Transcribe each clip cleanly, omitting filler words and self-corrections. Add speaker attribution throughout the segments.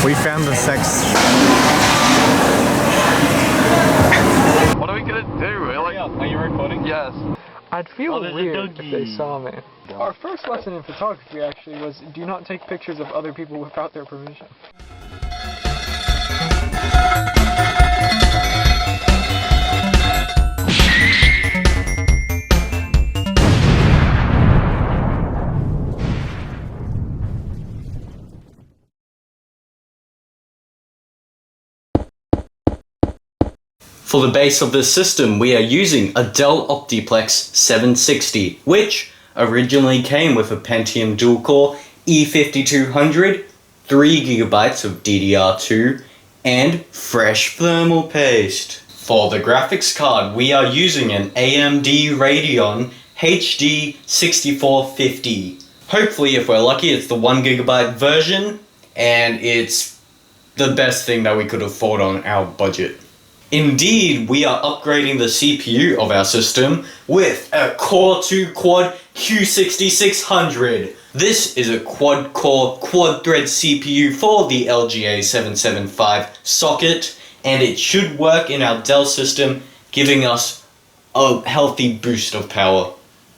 Speaker 1: We found the sex.
Speaker 2: What are we gonna do?
Speaker 3: Are you recording?
Speaker 2: Yes.
Speaker 4: I'd feel weird if they saw me. Our first lesson in photography actually was do not take pictures of other people without their permission.
Speaker 5: For the base of this system, we are using a Dell Optiplex 760, which originally came with a Pentium dual-core E5200, 3GB of DDR2, and fresh thermal paste. For the graphics card, we are using an AMD Radeon HD 6450. Hopefully, if we're lucky, it's the 1GB version, and it's the best thing that we could afford on our budget. Indeed, we are upgrading the CPU of our system with a Core 2 Quad Q6600. This is a quad-core, quad-thread CPU for the LGA 775 socket, and it should work in our Dell system, giving us a healthy boost of power.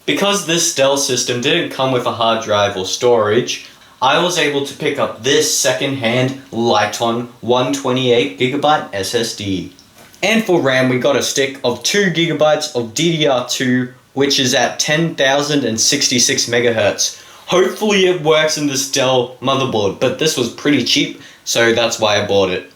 Speaker 5: Because this Dell system didn't come with a hard drive or storage, I was able to pick up this second-hand Lighton 128GB SSD. And for RAM, we got a stick of 2GB of DDR2, which is at 10,066 MHz. Hopefully it works in this Dell motherboard, but this was pretty cheap, so that's why I bought it.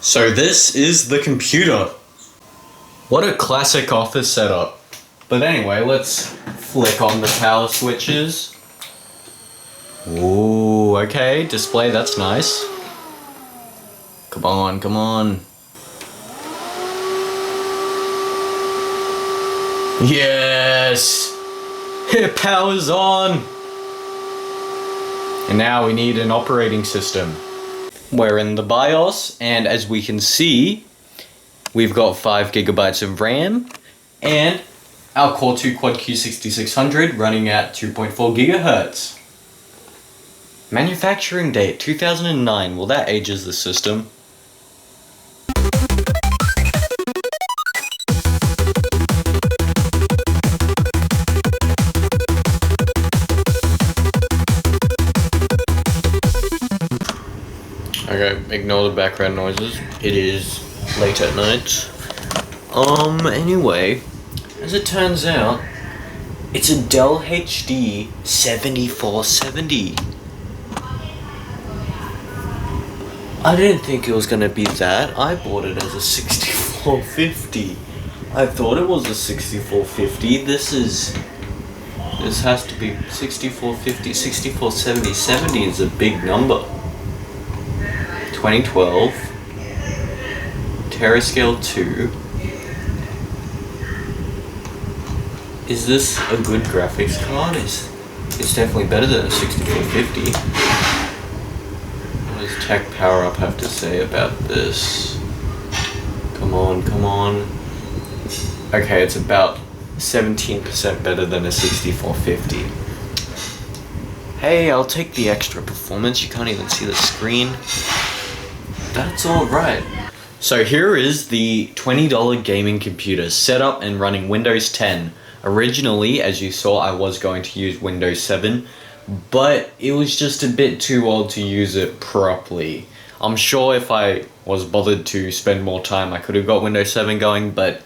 Speaker 5: So this is the computer. What a classic office setup. But anyway, let's flick on the power switches. Ooh, okay, display, that's nice. Come on, come on. Yes! It powers on! And now we need an operating system. We're in the BIOS, and as we can see, we've got 5GB of RAM, and our Core 2 Quad Q6600 running at 2.4 GHz. Manufacturing date 2009, well that ages the system. Okay, ignore the background noises. It is late at night. Anyway, as it turns out, it's a Dell HD 7470. I didn't think it was gonna be that. I bought it as a 6450. I thought it was a 6450. This has to be 6450, 6470. 70 is a big number. 2012, Terascale 2. Is this a good graphics card? It's definitely better than a 6450. What does Tech Power Up have to say about this? Come on, come on. Okay, it's about 17% better than a 6450. Hey, I'll take the extra performance. You can't even see the screen. That's alright. So here is the $20 gaming computer set up and running Windows 10. Originally, as you saw, I was going to use Windows 7, but it was just a bit too old to use it properly. I'm sure if I was bothered to spend more time, I could have got Windows 7 going, but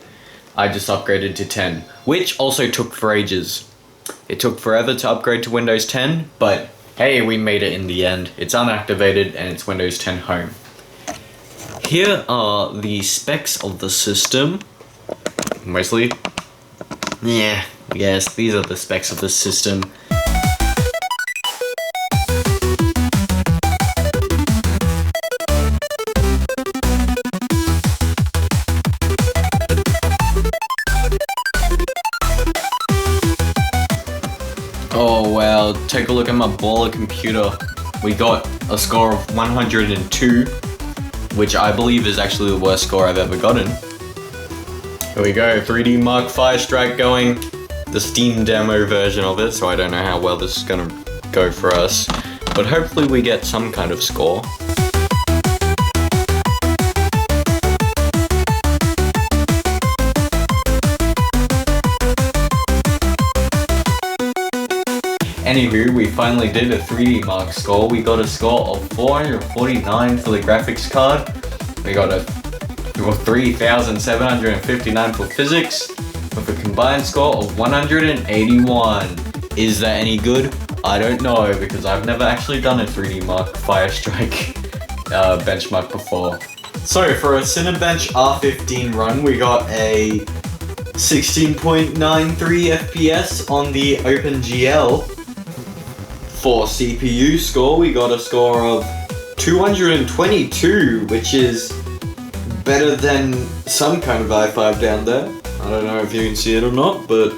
Speaker 5: I just upgraded to 10, which also took for ages. It took forever to upgrade to Windows 10, but Hey, we made it in the end. It's unactivated and it's Windows 10 Home. Here are the specs of the system. Mostly. Yeah, yes, these are the specs of the system. Oh wow, take a look at my baller computer. We got a score of 102, which I believe is actually the worst score I've ever gotten. Here we go, 3D Mark Firestrike going. The Steam demo version of it, so I don't know how well this is gonna go for us. But hopefully we get some kind of score. Anywho, we finally did a 3D Mark score. We got a score of 449 for the graphics card. We got 3,759 for physics, with a combined score of 181. Is that any good? I don't know, because I've never actually done a 3D Mark Firestrike benchmark before. So for a Cinebench R15 run, we got a 16.93 FPS on the OpenGL. For CPU score, we got a score of 222, which is better than some kind of i5 down there. I don't know if you can see it or not, but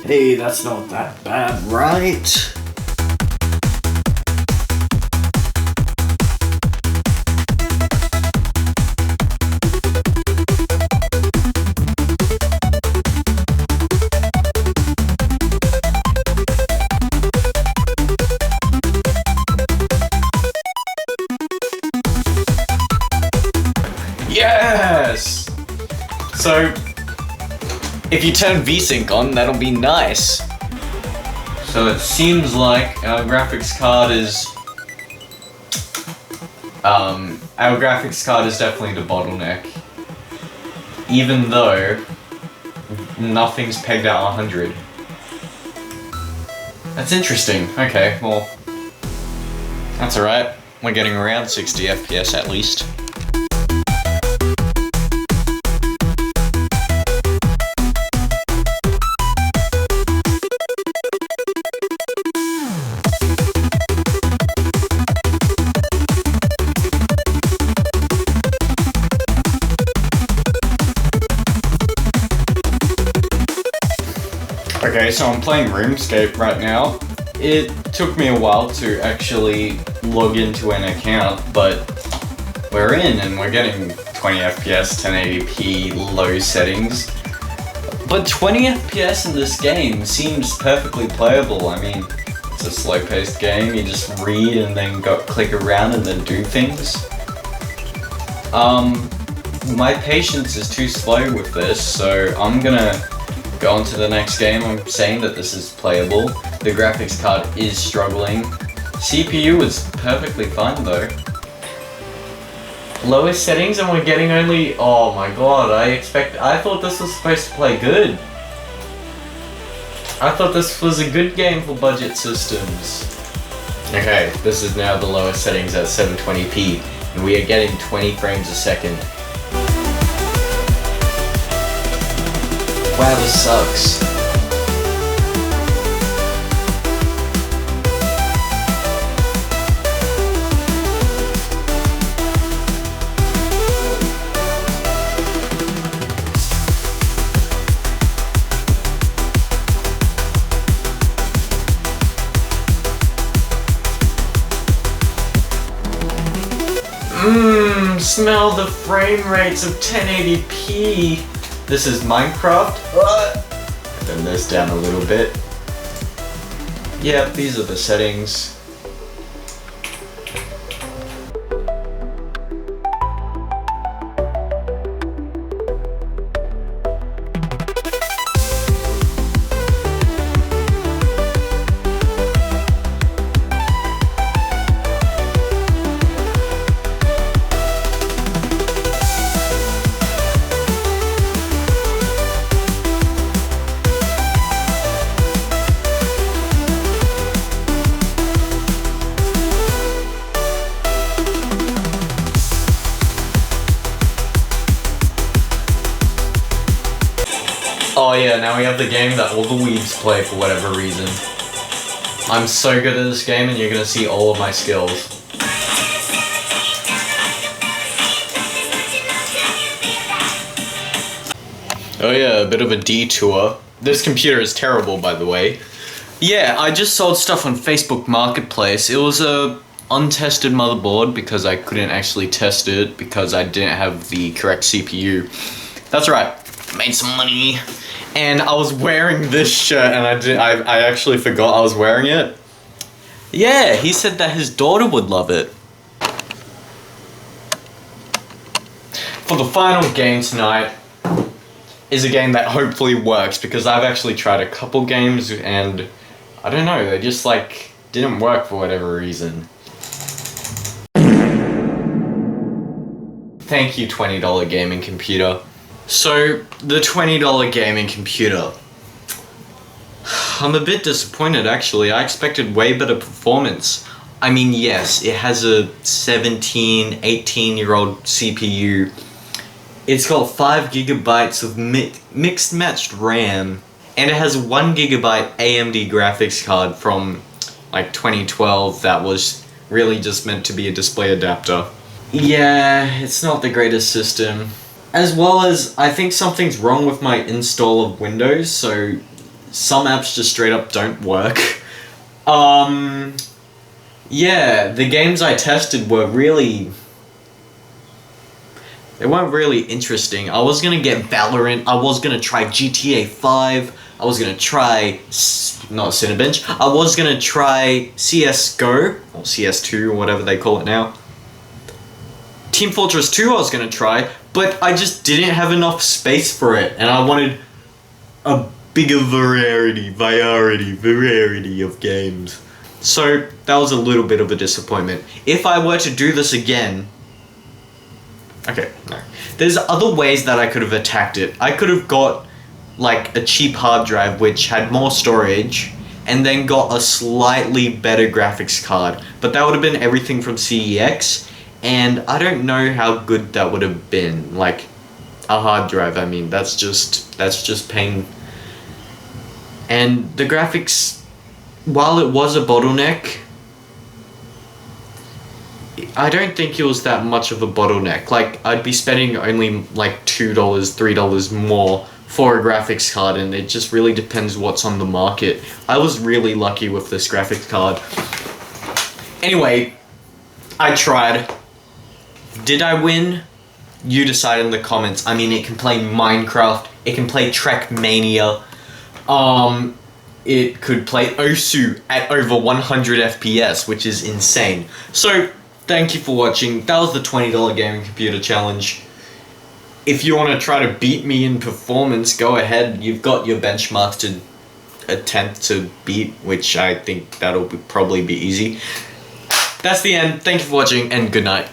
Speaker 5: hey, that's not that bad, right? Yes! So, if you turn VSync on, that'll be nice. So it seems like our graphics card is... our graphics card is definitely the bottleneck. Even though nothing's pegged at 100. That's interesting. Okay, well, that's alright. We're getting around 60 FPS at least. Okay, so I'm playing Runescape right now. It took me a while to actually log into an account, but we're in and we're getting 20 FPS, 1080p, low settings. But 20 FPS in this game seems perfectly playable. I mean, it's a slow-paced game, you just read and then click around and then do things. My patience is too slow with this, so I'm gonna go on to the next game. I'm saying that this is playable. The graphics card is struggling. CPU is perfectly fine though. Lowest settings and we're getting only... Oh my god, I thought this was supposed to play good. I thought this was a good game for budget systems. Okay, this is now the lowest settings at 720p. And we are getting 20 frames a second. Wow, this sucks. Smell the frame rates of 1080p. This is Minecraft. Turn this down a little bit. Yep, these are the settings. yeah, now we have the game that all the weebs play for whatever reason. I'm so good at this game and you're gonna see all of my skills. Oh yeah, a bit of a detour. This computer is terrible, by the way. Yeah, I just sold stuff on Facebook Marketplace. It was a untested motherboard because I couldn't actually test it because I didn't have the correct CPU. That's right, made some money. And I was wearing this shirt and I actually forgot I was wearing it. Yeah, he said that his daughter would love it. For the final game tonight is a game that hopefully works because I've actually tried a couple games and I don't know, they just like didn't work for whatever reason. Thank you, $20 gaming computer. So, the $20 gaming computer. I'm a bit disappointed actually. I expected way better performance. I mean, yes, it has a 17, 18-year-old CPU. It's got 5 gigabytes of mixed matched RAM, and it has a 1 gigabyte AMD graphics card from like 2012 that was really just meant to be a display adapter. Yeah, it's not the greatest system. As well as, I think something's wrong with my install of Windows, so some apps just straight up don't work. Yeah, the games I tested were really... they weren't really interesting. I was gonna get Valorant, I was gonna try GTA 5, I was gonna try... not Cinebench, I was gonna try CSGO, or CS2 or whatever they call it now. Team Fortress 2 I was gonna try, but I just didn't have enough space for it, and I wanted a bigger variety of games. So, that was a little bit of a disappointment. If I were to do this again... okay, no. There's other ways that I could have attacked it. I could have got, like, a cheap hard drive which had more storage, and then got a slightly better graphics card. But that would have been everything from CEX, and I don't know how good that would have been. Like, a hard drive, I mean, that's just pain. And the graphics, while it was a bottleneck, I don't think it was that much of a bottleneck. Like, I'd be spending only like $2, $3 more for a graphics card, and it just really depends what's on the market. I was really lucky with this graphics card. Anyway, I tried. Did I win? You decide in the comments. I mean, it can play Minecraft, it can play Trackmania, it could play Osu at over 100 FPS, which is insane. So, thank you for watching. That was the $20 gaming computer challenge. If you want to try to beat me in performance, go ahead. You've got your benchmarks to attempt to beat, which I think that'll probably be easy. That's the end. Thank you for watching, and good night.